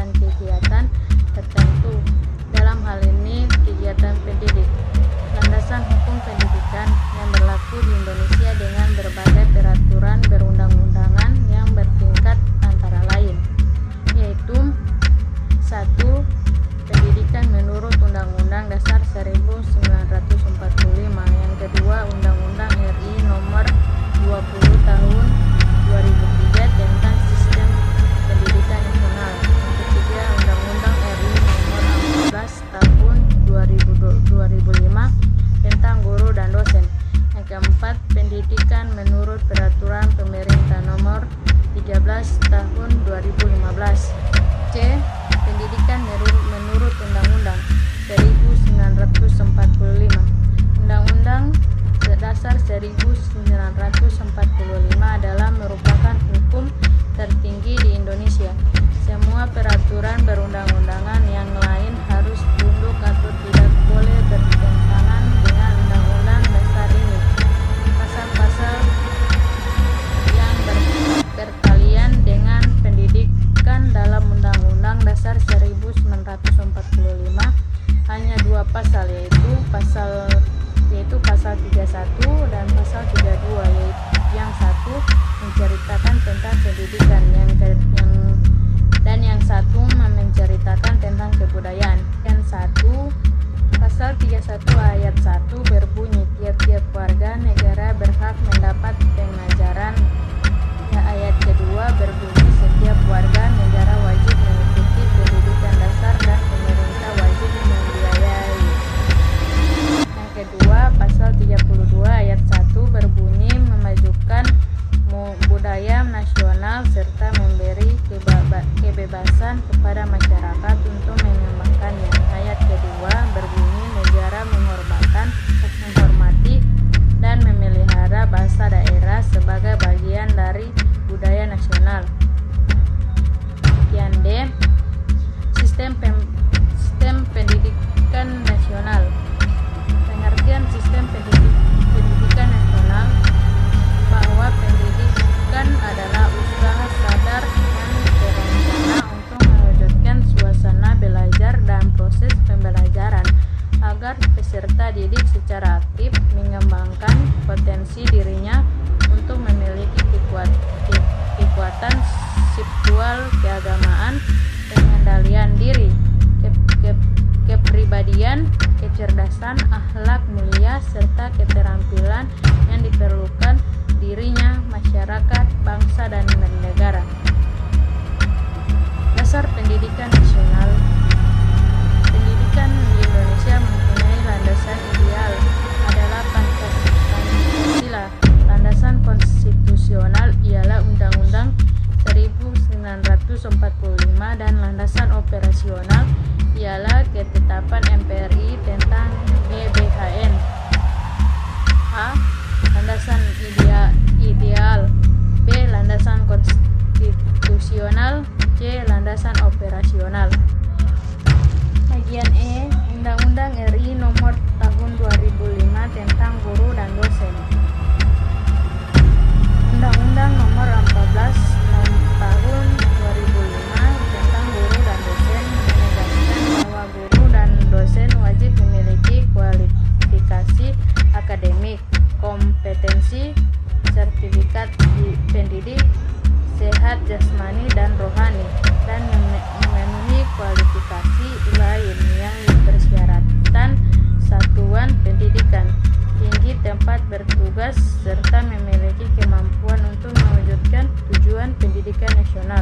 kegiatan-kegiatan tertentu. Dalam hal ini kegiatan pendidik. Landasan hukum pendidikan yang berlaku di Indonesia dengan berbagai peraturan perundang-undangan yang bertingkat antara lain, yaitu 1. Pendidikan menurut Undang-Undang Dasar 1945. Yang kedua, Undang-Undang RI Nomor 20 Tahun 2003 tentang Sistem Pendidikan Nasional. Yang ketiga, Undang-Undang RI Nomor 14 Tahun 2005 tentang guru dan dosen. Yang keempat, pendidikan menurut Peraturan Pemerintah Nomor 13 Tahun 2015. C. Pendidikan menurut Undang-Undang 1945. Undang-Undang Dasar 1945 adalah merupakan hukum tertinggi di Indonesia. Semua peraturan perundang-undangan yang lain harus tunduk atau tidak boleh bertentangan dengan Undang-Undang Dasar ini. Pasal-pasal yang berkalian dengan pendidikan dalam Undang-Undang Dasar 1945 hanya dua pasal, yaitu pasal 31 dan pasal 32, yang satu menceritakan tentang pendidikan dan yang satu menceritakan tentang kebudayaan. Yang satu, pasal 31 ayat 1 berbunyi tiap-tiap warga negara berhak mendapat pengajaran. Ayat kedua berbunyi setiap warga negara wajib mengikuti pendidikan dasar dan pemerintah wajib membiayai. Yang kedua, pasal 32 ayat 1 berbunyi memajukan budaya nasional serta memberi kebebasan kepada masyarakat untuk mengembangkannya. Ayat kedua berbunyi negara menghormati dan memelihara bahasa daerah sebagai bagian dari budaya nasional. Yang D. Sistem pendidikan nasional. Pengertian sistem pendidikan nasional bahwa pendidikan adalah usaha sadar dan terencana untuk mewujudkan suasana belajar dan proses pembelajaran agar peserta didik secara aktif mengembangkan potensi dirinya untuk memiliki kekuatan spiritual, keagamaan, pengendalian diri, kepribadian, kecerdasan, akhlak mulia, serta keterampilan yang diperlukan dirinya, masyarakat, bangsa, dan negara. Dasar pendidikan nasional. Pendidikan di Indonesia mempunyai landasan ideal adalah Pancasila. Landasan konstitusional ialah Undang-Undang 1945 dan landasan operasional ialah ketetapan MPRI tentang GBHN. A. Landasan ideal. B. Landasan konstitusional. C. Landasan operasional. Bagian E. Undang-Undang RI Nomor Tahun 2005 tentang guru dan dosen. Undang-Undang Nomor 14 Tahun 2005 tentang guru dan dosen menegaskan bahwa guru dan dosen wajib memiliki kualifikasi akademik, kompetensi, sertifikat pendidik, sehat jasmani dan rohani, dan memenuhi kualifikasi lain yang dipersyaratkan satuan pendidikan tinggi tempat bertugas serta memiliki kemampuan untuk mewujudkan tujuan pendidikan nasional.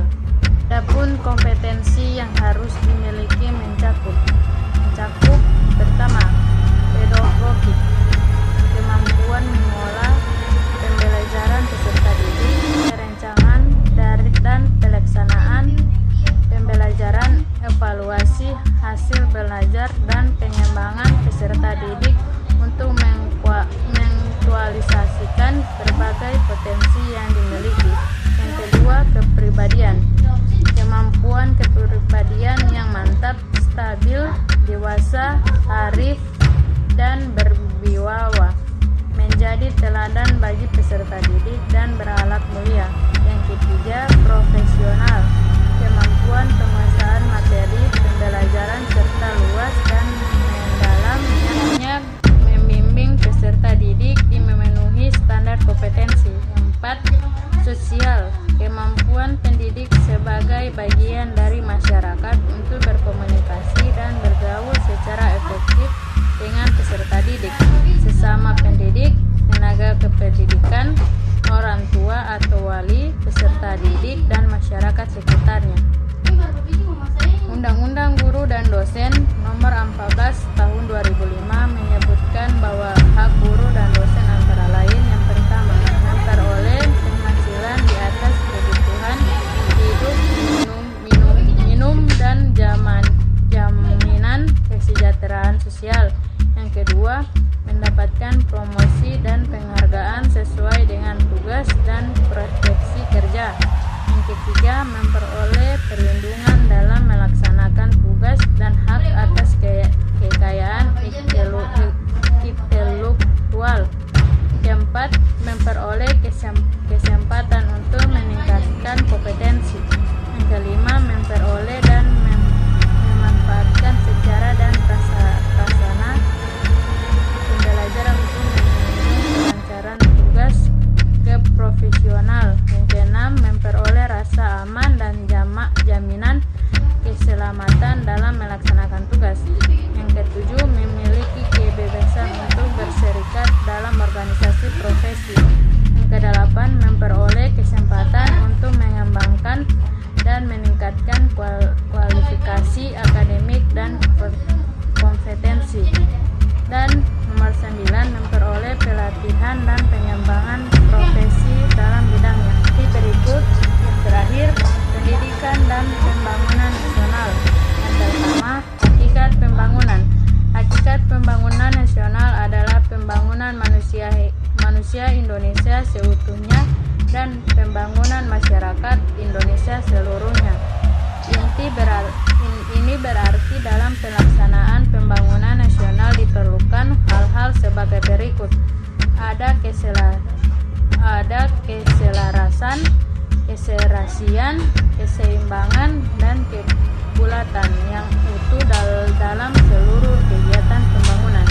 Adapun kompetensi yang harus dimiliki mencakup pertama, pedagogik, kemampuan mengolah pembelajaran peserta didik, perencanaan dan pelaksanaan pembelajaran, evaluasi hasil belajar dan pengembangan peserta didik untuk mengaktualisasikan berbagai potensi yang dimiliki. Yang kedua, kepribadian. Kemampuan kepribadian yang mantap, stabil, dewasa, arif, dan berwibawa, menjadi teladan bagi peserta didik dan sebenarnya. Undang-Undang Guru dan Dosen Nomor 14 Tahun 2005 menyebutkan bahwa hak guru dan dosen antara lain yang pertama, memperoleh penghasilan di atas kebutuhan hidup, minum dan jaminan kesejahteraan sosial. Yang kedua, mendapatkan promosi dan penghargaan sesuai dengan tugas dan prospeksi kerja. Yang ketiga, memperoleh perlindungan dalam melaksanakan tugas dan hak atas kekayaan intelektual. Keempat, memperoleh kesempatan untuk meningkatkan kompetensi. Yang kelima, memperoleh dan memanfaatkan secara dan prasarana pembelajaran untuk menunjang kelancaran tugas keprofesional. Yang keenam, memperoleh rasa aman dan jaminan keselamatan dalam melaksanakan tugas. Yang ketujuh, memiliki kebebasan untuk berserikat dalam organisasi profesi. Yang kedelapan, memperoleh kesempatan untuk mengembangkan dan meningkatkan kualifikasi akademik dan kompetensi. Dan nomor 9, memperoleh pelatihan dan pengembangan profesi dalam bidangnya. Berikut yang terakhir, pendidikan dan pembangunan nasional. Yang pertama, hakikat pembangunan. Hakikat pembangunan nasional adalah pembangunan manusia Indonesia seutuhnya dan pembangunan masyarakat Indonesia seluruhnya. Ini berarti dalam pelaksanaan pembangunan nasional diperlukan hal-hal sebagai berikut. Ada keselarasan, keserasian, keseimbangan, dan kebulatan yang utuh dalam seluruh kegiatan pembangunan.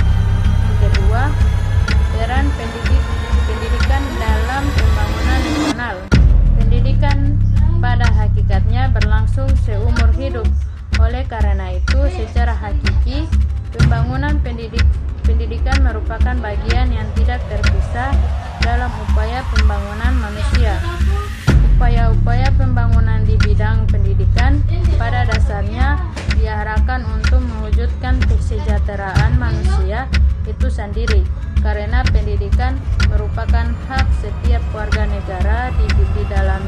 Yang kedua, peran pendidikan dalam pembangunan nasional. Pendidikan pada hakikatnya berlangsung seumur hidup. Oleh karena itu, secara hakiki, pembangunan pendidikan merupakan bagian yang tidak terpisah dalam upaya pembangunan manusia. Upaya-upaya pembangunan di bidang pendidikan pada dasarnya diarahkan untuk mewujudkan kesejahteraan manusia itu sendiri, karena pendidikan merupakan hak setiap warga negara di dalam